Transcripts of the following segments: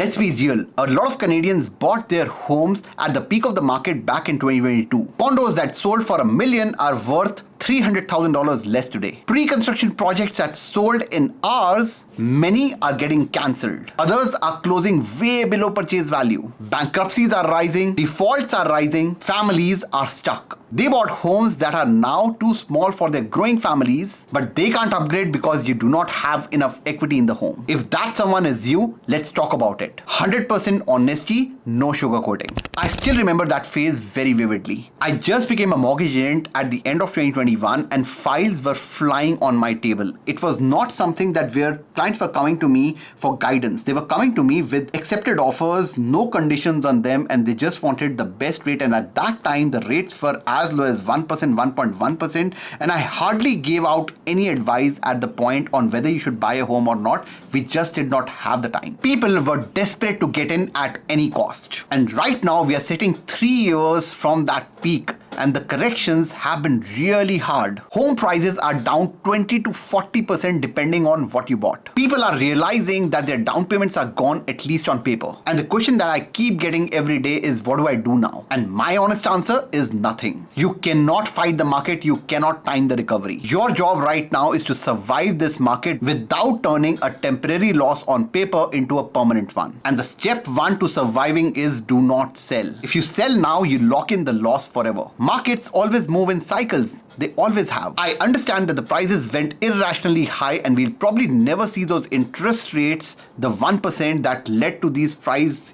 Let's be real, a lot of Canadians bought their homes at the peak of the market back in 2022. Condos that sold for $1 million are worth $300,000 less today. Pre-construction projects that sold in hours, many are getting cancelled. Others are closing way below purchase value. Bankruptcies are rising, defaults are rising, families are stuck. They bought homes that are now too small for their growing families, but they can't upgrade because you do not have enough equity in the home. If that someone is you, let's talk about it. 100% honesty, no sugarcoating. I still remember that phase very vividly. I just became a mortgage agent at the end of 2021 and files were flying on my table. It was not something that where clients were coming to me for guidance. They were coming to me with accepted offers, no conditions on them, and they just wanted the best rate. And at that time, the rates were as low as 1%, 1.1%, and I hardly gave out any advice at the point on whether you should buy a home or not. We just did not have the time. People were desperate to get in at any cost. And right now we are sitting 3 years from that peak, and the corrections have been really hard. Home prices are down 20 to 40% depending on what you bought. People are realizing that their down payments are gone, at least on paper. And the question that I keep getting every day is, what do I do now? And my honest answer is nothing. You cannot fight the market. You cannot time the recovery. Your job right now is to survive this market without turning a temporary loss on paper into a permanent one. And the step one to surviving is do not sell. If you sell now, you lock in the loss forever. Markets always move in cycles. They always have. I understand that the prices went irrationally high and we'll probably never see those interest rates, the 1% that led to these price,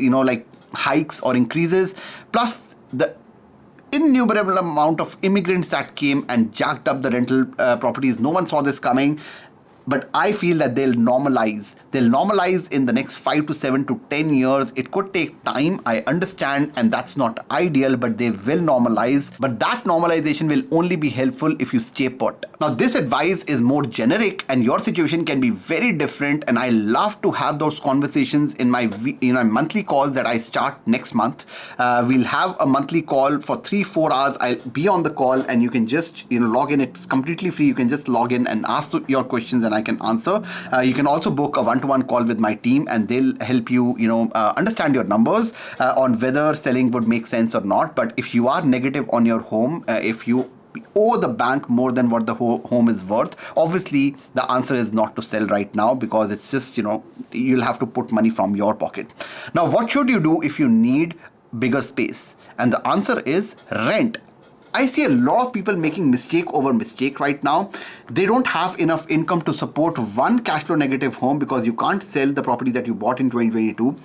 hikes or increases, plus the innumerable amount of immigrants that came and jacked up the rental properties. No one saw this coming. But I feel that they'll normalize. They'll normalize in the next 5 to 7 to 10 years. It could take time, I understand, and that's not ideal, but they will normalize. But that normalization will only be helpful if you stay put. Now, this advice is more generic and your situation can be very different. And I love to have those conversations in my monthly calls that I start next month. We'll have a monthly call for 3-4 hours. I'll be on the call and you can just log in. It's completely free. You can just log in and ask your questions and I can answer. You can also book a one-to-one call with my team and they'll help you, understand your numbers on whether selling would make sense or not. But if you are negative on your home, if you owe the bank more than what the home is worth, obviously the answer is not to sell right now because it's just, you'll have to put money from your pocket. Now, what should you do if you need bigger space? And the answer is rent. I see a lot of people making mistake over mistake right now. They don't have enough income to support one cash flow negative home because you can't sell the property that you bought in 2022.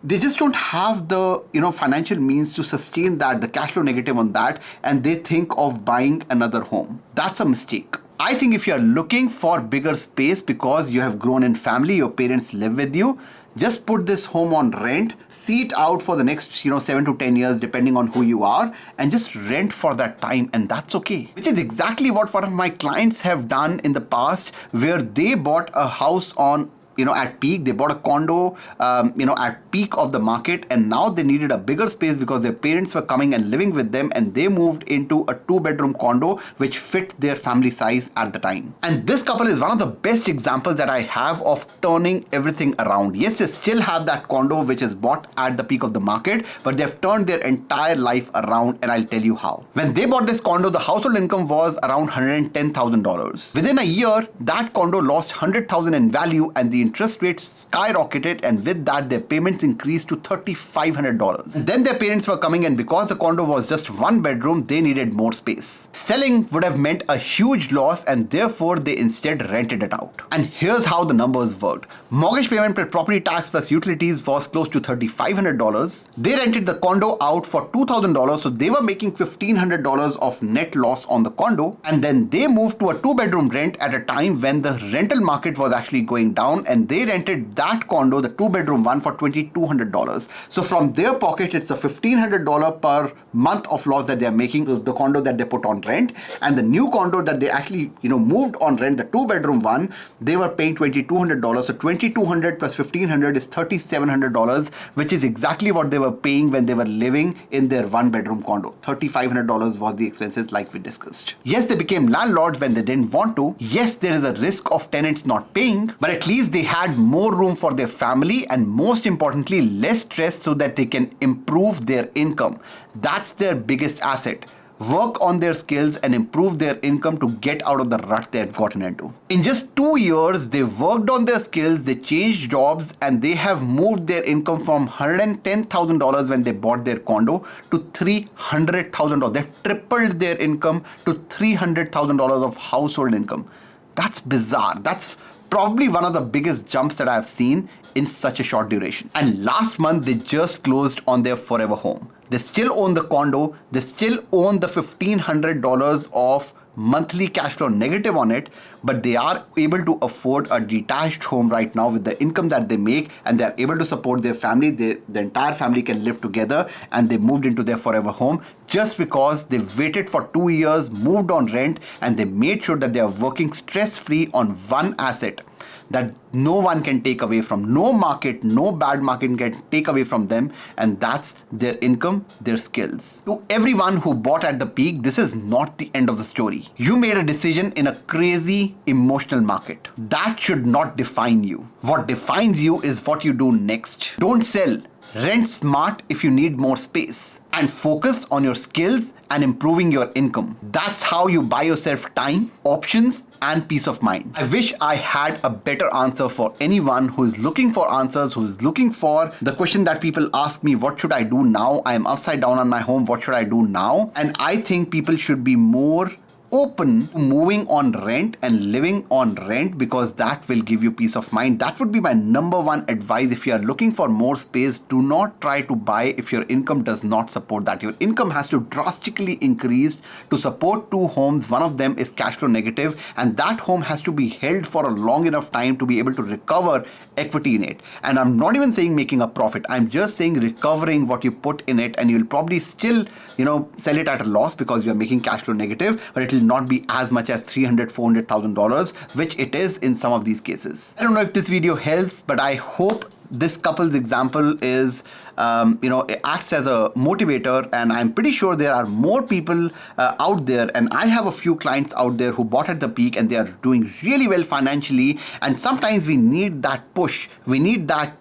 They just don't have the financial means to sustain that, the cash flow negative on that, and they think of buying another home. That's a mistake. I think if you're looking for bigger space because you have grown in family, your parents live with you, just put this home on rent, see it out for the next 7 to 10 years depending on who you are, and just rent for that time, and that's okay. Which is exactly what one of my clients have done in the past, where they bought a house on at peak. They bought a condo, at peak of the market, and now they needed a bigger space because their parents were coming and living with them, and they moved into a 2-bedroom condo which fit their family size at the time. And this couple is one of the best examples that I have of turning everything around. Yes, they still have that condo which is bought at the peak of the market, but they've turned their entire life around, and I'll tell you how. When they bought this condo, the household income was around $110,000. Within a year, that condo lost $100,000 in value, and the interest rates skyrocketed, and with that their payments increased to $3,500. And then their parents were coming, and because the condo was just 1 bedroom, they needed more space. Selling would have meant a huge loss, and therefore they instead rented it out. And here's how the numbers worked. Mortgage payment plus property tax plus utilities was close to $3,500. They rented the condo out for $2,000, so they were making $1,500 of net loss on the condo. And then they moved to a 2-bedroom rent at a time when the rental market was actually going down, and they rented that condo, the 2-bedroom one, for $2,200. So from their pocket, it's a $1,500 per month of loss that they're making, the condo that they put on rent. And the new condo that they actually, moved on rent, the 2-bedroom one, they were paying $2,200. So $2,200 plus $1,500 is $3,700, which is exactly what they were paying when they were living in their 1-bedroom condo. $3,500 was the expenses, like we discussed. Yes, they became landlords when they didn't want to. Yes, there is a risk of tenants not paying, but at least they had more room for their family and most importantly, less stress so that they can improve their income. That's their biggest asset. Work on their skills and improve their income to get out of the rut they've gotten into. In just 2 years, they worked on their skills, they changed jobs, and they have moved their income from $110,000 when they bought their condo to $300,000. They've tripled their income to $300,000 of household income. That's bizarre. That's probably one of the biggest jumps that I've seen in such a short duration. And last month, they just closed on their forever home. They still own the condo. They still own the $1,500 of monthly cash flow negative on it, but they are able to afford a detached home right now with the income that they make, and they're able to support their family. The entire family can live together, and they moved into their forever home just because they waited for 2 years, moved on rent, and they made sure that they are working stress-free on one asset that no one can take away from. No market, no bad market can take away from them, and that's their income, their skills. To everyone who bought at the peak, this is not the end of the story. You made a decision in a crazy emotional market. That should not define you. What defines you is what you do next. Don't sell. Rent smart if you need more space, and focus on your skills and improving your income. That's how you buy yourself time, options, and peace of mind. I wish I had a better answer for anyone who is looking for answers, who is looking for the question that people ask me, what should I do now? I am upside down on my home. What should I do now? And I think people should be more open to moving on rent and living on rent, because that will give you peace of mind. That would be my number one advice. If you are looking for more space, do not try to buy if your income does not support that. Your income has to drastically increase to support 2 homes. One of them is cash flow negative, and that home has to be held for a long enough time to be able to recover equity in it. And I'm not even saying making a profit. I'm just saying recovering what you put in it, and you'll probably still, sell it at a loss because you're making cash flow negative, but it will not be as much as $300,000-$400,000, which it is in some of these cases. I don't know if this video helps, but I hope this couple's example is, it acts as a motivator, and I'm pretty sure there are more people out there, and I have a few clients out there who bought at the peak and they are doing really well financially, and sometimes we need that push. We need that,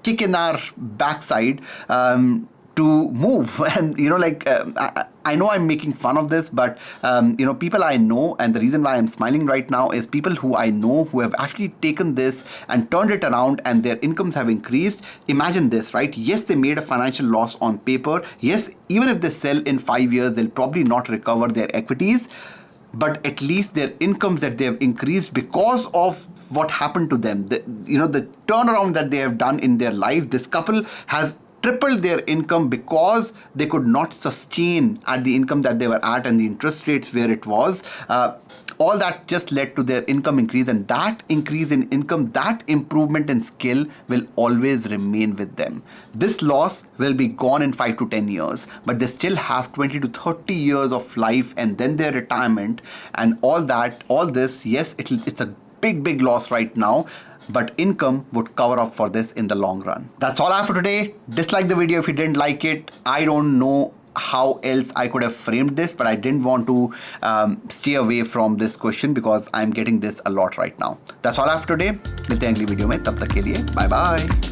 kick in our backside to move. And I know I'm making fun of this, but people I know, and the reason why I'm smiling right now is people who I know who have actually taken this and turned it around, and their incomes have increased. Imagine this, right? Yes, they made a financial loss on paper. Yes, even if they sell in 5 years, they'll probably not recover their equities, but at least their incomes that they have increased because of what happened to them, the turnaround that they have done in their life. This couple has tripled their income because they could not sustain at the income that they were at and the interest rates where it was. All that just led to their income increase, and that increase in income, that improvement in skill will always remain with them. This loss will be gone in 5 to 10 years, but they still have 20 to 30 years of life and then their retirement and all this. Yes, it's a big loss right now, but income would cover up for this in the long run. That's all I have for today. Dislike the video if you didn't like it. I don't know how else I could have framed this, but I didn't want to stay away from this question because I'm getting this a lot right now. That's all I have for today. मिलते हैं अगली video में, तब तक के लिए bye bye.